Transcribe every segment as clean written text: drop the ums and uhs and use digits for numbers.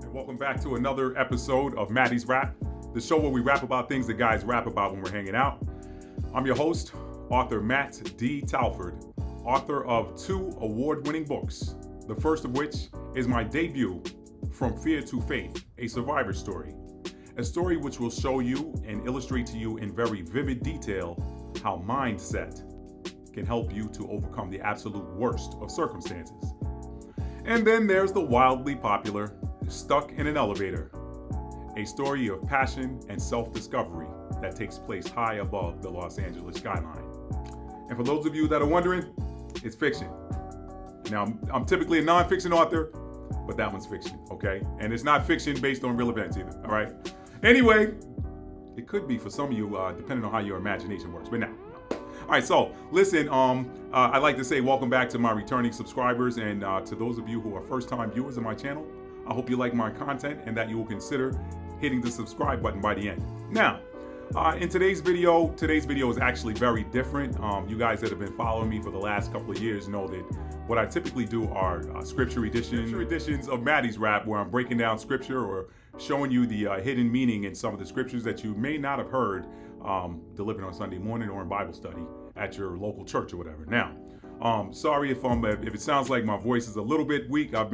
and welcome back to another episode of Maddie's Rap, the show where we rap about things that guys rap about when we're hanging out. I'm your host, author Matt D. Talford, author of 2 award-winning books, the first of which is my debut, From Fear to Faith, a survivor story. A story which will show you and illustrate to you in very vivid detail how mindset can help you to overcome the absolute worst of circumstances. And then there's the wildly popular Stuck in an Elevator, a story of passion and self-discovery that takes place high above the Los Angeles skyline. And for those of you that are wondering, it's fiction. Now, I'm typically a nonfiction author, but that one's fiction, okay? And it's not fiction based on real events either, all right? Anyway, it could be for some of you, depending on how your imagination works, but now. All right, so listen, I'd like to say welcome back to my returning subscribers, and to those of you who are first-time viewers of my channel, I hope you like my content and that you will consider hitting the subscribe button by the end. Now, in today's video is actually very different. You guys that have been following me for the last couple of years know that what I typically do are scripture editions of Maddie's Rap, where I'm breaking down scripture or showing you the hidden meaning in some of the scriptures that you may not have heard delivered on Sunday morning or in Bible study at your local church or whatever. Now, sorry if it sounds like my voice is a little bit weak. I've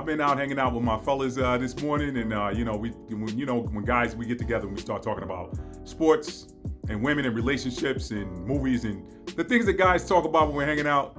been out hanging out with my fellas this morning, and when guys we get together and we start talking about sports and women and relationships and movies and the things that guys talk about when we're hanging out.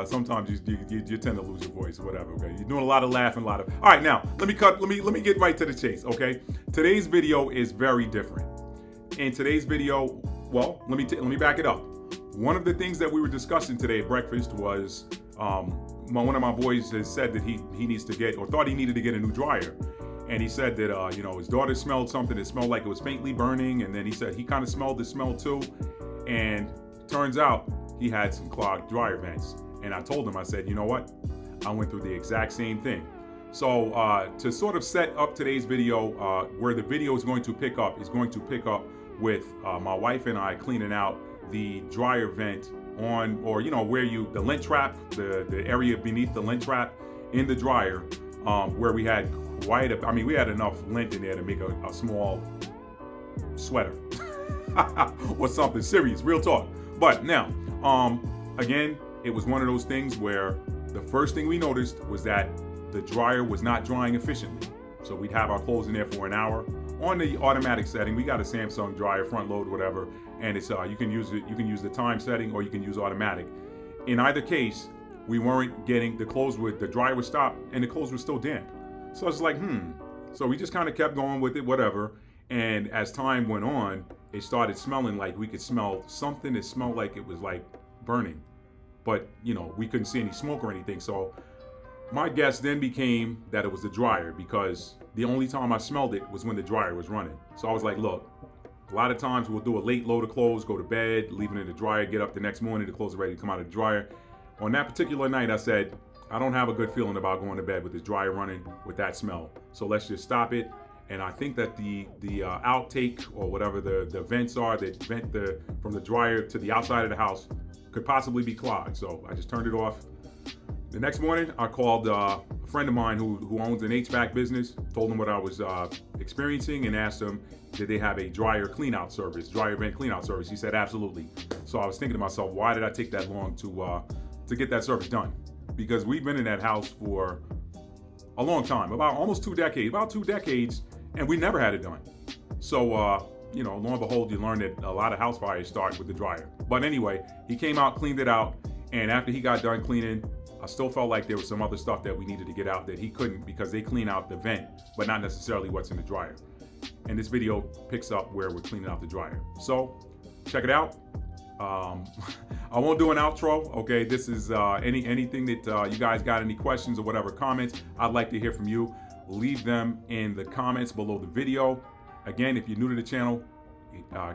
Sometimes you tend to lose your voice or whatever. Okay, you're doing a lot of laughing, All right, now let me get right to the chase. Okay, today's video is very different. In today's video, well, let me back it up. One of the things that we were discussing today at breakfast was one of my boys has said that he needs to get, or thought he needed to get, a new dryer. And he said that his daughter smelled something that smelled like it was faintly burning, and then he said he kind of smelled the smell too, and turns out he had some clogged dryer vents. And I told him, I said, you know what? I went through the exact same thing. So to sort of set up today's video, where the video is going to pick up with my wife and I cleaning out the dryer vent on, or the lint trap, the area beneath the lint trap in the dryer, where we had we had enough lint in there to make a small sweater or something serious, real talk. But now, again, it was one of those things where the first thing we noticed was that the dryer was not drying efficiently. So we'd have our clothes in there for an hour on the automatic setting. We got a Samsung dryer, front load, whatever, and it's you can use the time setting, or you can use automatic. In either case, we weren't getting the dryer would stop and the clothes were still damp. So I was like, So we just kind of kept going with it, whatever. And as time went on, it started smelling like we could smell something that smelled like it was like burning, but we couldn't see any smoke or anything. So my guess then became that it was the dryer, because the only time I smelled it was when the dryer was running. So I was like, look, a lot of times we'll do a late load of clothes, go to bed, leave it in the dryer, get up the next morning, the clothes are ready to come out of the dryer. On that particular night, I said, I don't have a good feeling about going to bed with this dryer running with that smell. So let's just stop it. And I think that the outtake, or whatever the vents are that vent from the dryer to the outside of the house, could possibly be clogged. So I just turned it off. The next morning, I called a friend of mine who owns an HVAC business, told him what I was experiencing, and asked him, did they have a dryer vent clean out service? He said, absolutely. So I was thinking to myself, why did I take that long to get that service done? Because we've been in that house for a long time, about 2 decades, and we never had it done. So, lo and behold, you learn that a lot of house fires start with the dryer. But anyway, he came out, cleaned it out, and after he got done cleaning, I still felt like there was some other stuff that we needed to get out that he couldn't, because they clean out the vent, but not necessarily what's in the dryer. And this video picks up where we're cleaning out the dryer. So, check it out. I won't do an outro, okay? This is anything that you guys got, any questions or whatever, comments, I'd like to hear from you. Leave them in the comments below the video. Again, if you're new to the channel,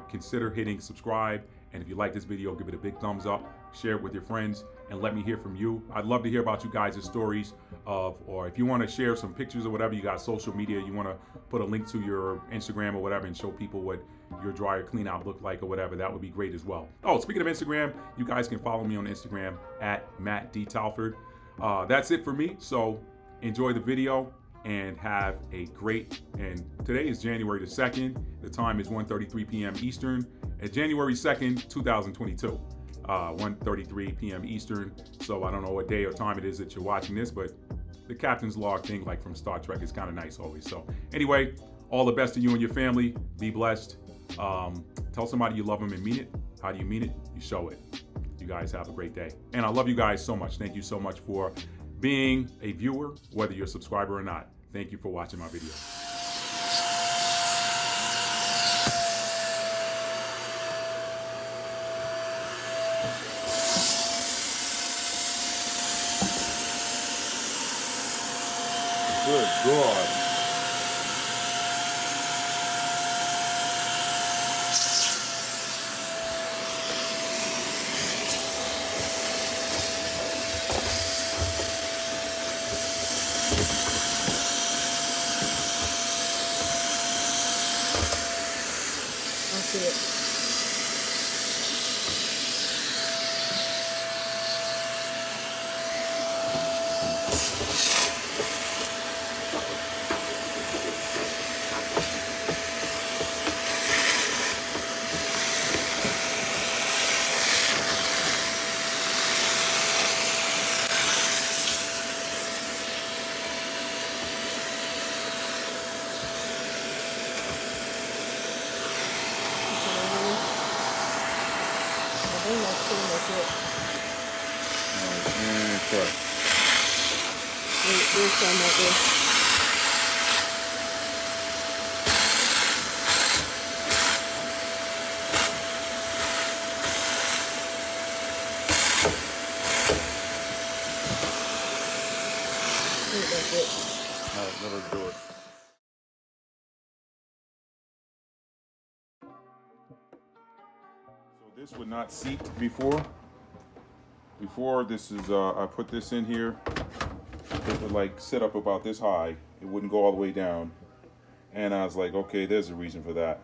consider hitting subscribe. And if you like this video, give it a big thumbs up, share it with your friends, and let me hear from you. I'd love to hear about you guys' stories or if you want to share some pictures or whatever, you got social media, you want to put a link to your Instagram or whatever and show people what your dryer clean out looked like or whatever, that would be great as well. Oh, speaking of Instagram, you guys can follow me on Instagram at Matt D. Talford. That's it for me. So enjoy the video and have a great, and today is January the 2nd. The time is 1:33 p.m. Eastern. It's January 2nd, 2022. 1:33 p.m. Eastern. So I don't know what day or time it is that you're watching this, but the captain's log thing, like from Star Trek, is kind of nice always. So anyway, all the best to you and your family. Be blessed. Tell somebody you love them and mean it. How do you mean it? You show it. You guys have a great day. And I love you guys so much. Thank you so much for being a viewer, whether you're a subscriber or not. Thank you for watching my video. Good God. I see it. I think that's pretty much it. Okay. There's some right there. I think that's it. All right, let us do it. So this would not seat before. Before this is, I put this in here. It would like sit up about this high. It wouldn't go all the way down. And I was like, okay, there's a reason for that.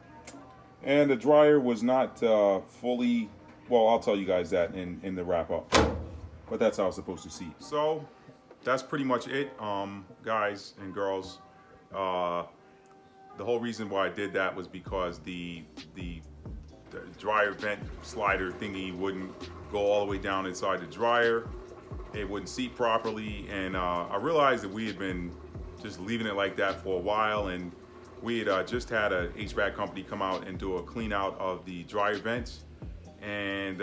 And the dryer was not fully, well, I'll tell you guys that in the wrap up. But that's how it's supposed to seat. So that's pretty much it, guys and girls. The whole reason why I did that was because the dryer vent slider thingy wouldn't go all the way down inside the dryer. It wouldn't seat properly, and I realized that we had been just leaving it like that for a while, and we had just had a HVAC company come out and do a clean out of the dryer vents, and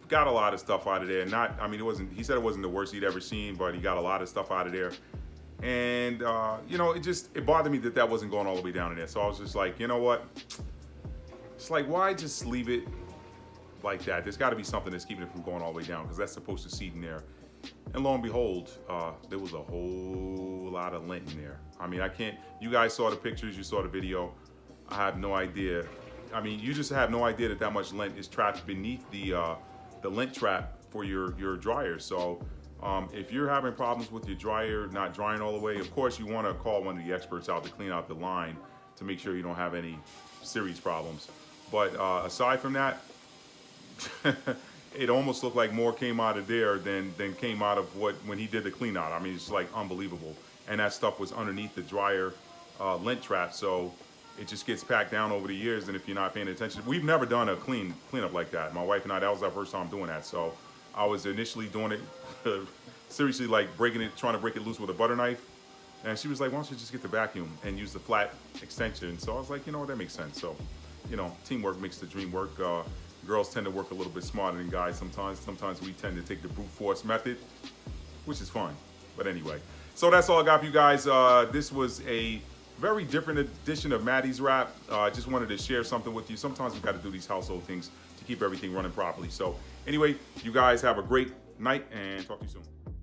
got a lot of stuff out of there. It wasn't, he said it wasn't the worst he'd ever seen, but he got a lot of stuff out of there. And it bothered me that wasn't going all the way down in there. So I was just like, you know what? It's like, why just leave it like that? There's got to be something that's keeping it from going all the way down, because that's supposed to seat in there. And lo and behold, there was a whole lot of lint in there. I mean, you guys saw the pictures, you saw the video. I have no idea. I mean, you just have no idea that much lint is trapped beneath the lint trap for your dryer. So if you're having problems with your dryer not drying all the way, of course you want to call one of the experts out to clean out the line to make sure you don't have any serious problems. But aside from that, it almost looked like more came out of there than came out of when he did the clean out. I mean, it's like unbelievable. And that stuff was underneath the dryer lint trap, so it just gets packed down over the years. And if you're not paying attention, we've never done a cleanup like that. My wife and I, that was our first time doing that. So I was initially doing it seriously, like trying to break it loose with a butter knife. And she was like, why don't you just get the vacuum and use the flat extension? So I was like, you know what, that makes sense. So, teamwork makes the dream work. Girls tend to work a little bit smarter than guys sometimes. Sometimes we tend to take the brute force method, which is fun. But anyway, so that's all I got for you guys. This was a very different edition of Maddie's Rap. I just wanted to share something with you. Sometimes we got to do these household things to keep everything running properly. So anyway, you guys have a great night and talk to you soon.